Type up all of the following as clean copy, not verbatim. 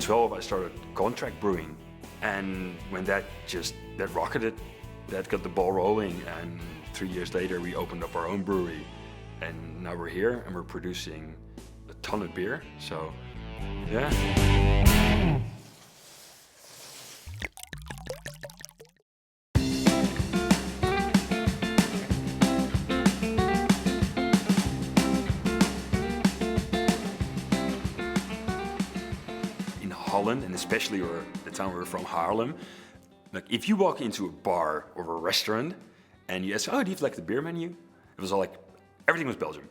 2012, I started contract brewing. And when that rocketed, that got the ball rolling. And 3 years later, we opened up our own brewery. And now we're here and we're producing a ton of beer. So, yeah. Holland, and especially the town we're from, Haarlem. Like, if you walk into a bar or a restaurant and you ask, "Oh, do you like the beer menu?" It was all like, everything was Belgium.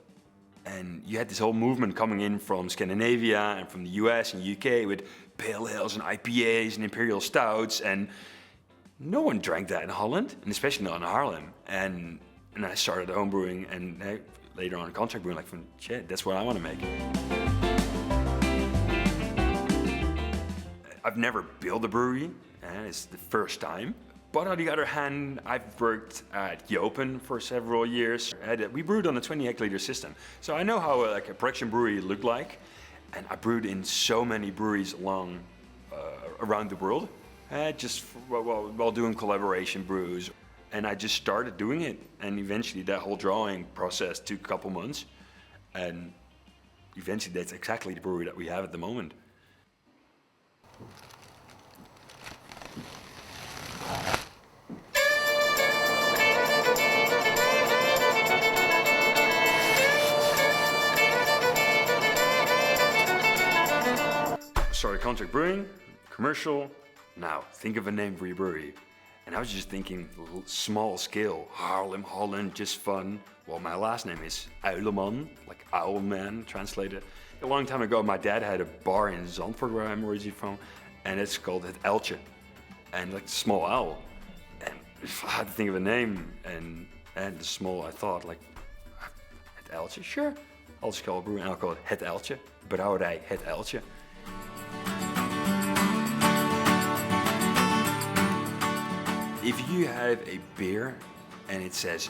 And you had this whole movement coming in from Scandinavia and from the US and UK with pale ales and IPAs and Imperial Stouts, and no one drank that in Holland, and especially not in Haarlem. And I started home brewing, and later on contract brewing, like, shit, that's what I want to make. I've never built a brewery, and it's the first time. But on the other hand, I've worked at Jopen for several years. We brewed on a 20 hectoliter system. So I know how a production brewery looked like. And I brewed in so many breweries around the world, while doing collaboration brews. And I just started doing it. And eventually that whole drawing process took a couple months. And eventually that's exactly the brewery that we have at the moment. Started contract brewing, commercial. Now think of a name for your brewery. And I was just thinking small scale, Haarlem, Holland, just fun. Well, my last name is Uyleman, like owl man translated. A long time ago, my dad had a bar in Zandvoort, where I'm originally from, and it's called Het Uiltje, and like small owl. And if I had to think of a name, and the small, I thought like, Het Uiltje, sure. I'll just call it brewery, and I'll call it Het Uiltje, Brouwerij Hetuiltje. If you have a beer and it says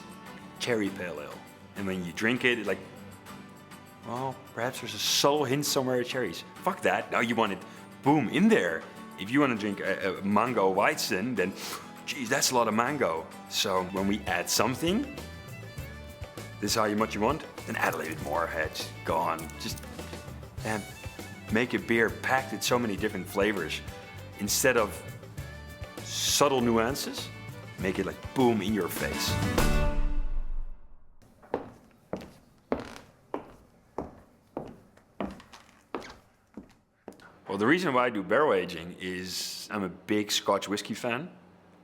cherry pale ale, and when you drink it, like, well, perhaps there's a subtle hint somewhere of cherries. Fuck that. Now you want it, boom, in there. If you want to drink a mango Weizen, then, geez, that's a lot of mango. So when we add something, this is how much you want, then add a little bit more. Heads, go on. Just make a beer packed with so many different flavors. Instead of subtle nuances, make it like boom in your face. Well, the reason why I do barrel aging is I'm a big Scotch whiskey fan.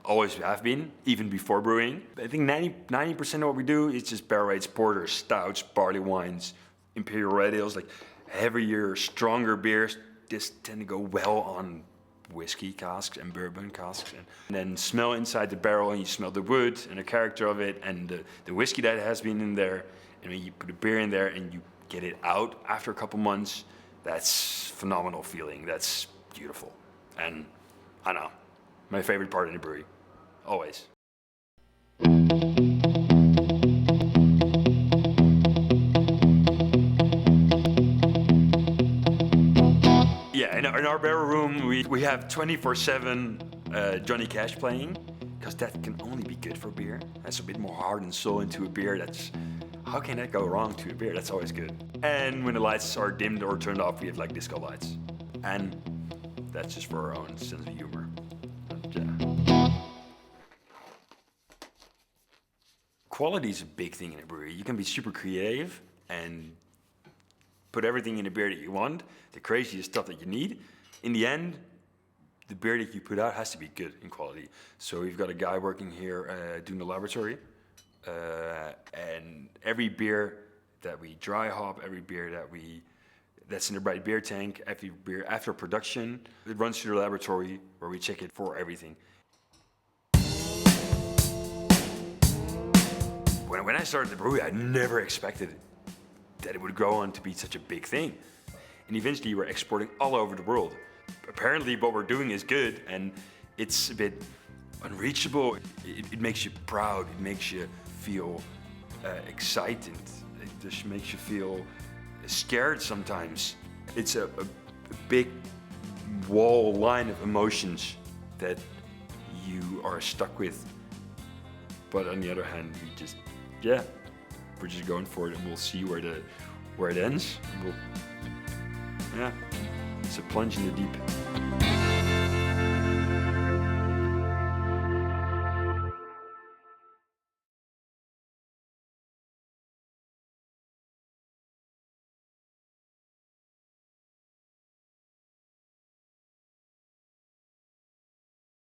Always have been, even before brewing. I think 90% of what we do is just barrel aged porters, stouts, barley wines, imperial red ales, like heavier, stronger beers. Just tend to go well on whiskey casks and bourbon casks, and then smell inside the barrel, and you smell the wood and the character of it and the whiskey that has been in there. And when you put a beer in there and you get it out after a couple months, that's phenomenal feeling. That's beautiful. And I know, my favorite part in the brewery, always. Yeah, in our barrel room, we have 24/7 Johnny Cash playing, because that can only be good for beer. That's a bit more heart and soul into a beer. How can that go wrong to a beer? That's always good. And when the lights are dimmed or turned off, we have like disco lights. And that's just for our own sense of humor. Yeah. Quality is a big thing in a brewery. You can be super creative and put everything in a beer that you want, the craziest stuff that you need. In the end, the beer that you put out has to be good in quality. So we've got a guy working here doing the laboratory, and every beer that we dry hop, every beer that's in the bright beer tank, every beer after production, it runs through the laboratory where we check it for everything. When I started the brewery, I never expected that it would grow on to be such a big thing. And eventually we're exporting all over the world. Apparently what we're doing is good, and it's a bit unreachable. It makes you proud, it makes you feel excited, it just makes you feel scared sometimes. It's a big wall line of emotions that you are stuck with. But on the other hand, we're just going for it, and we'll see where it ends. It's a plunge in the deep.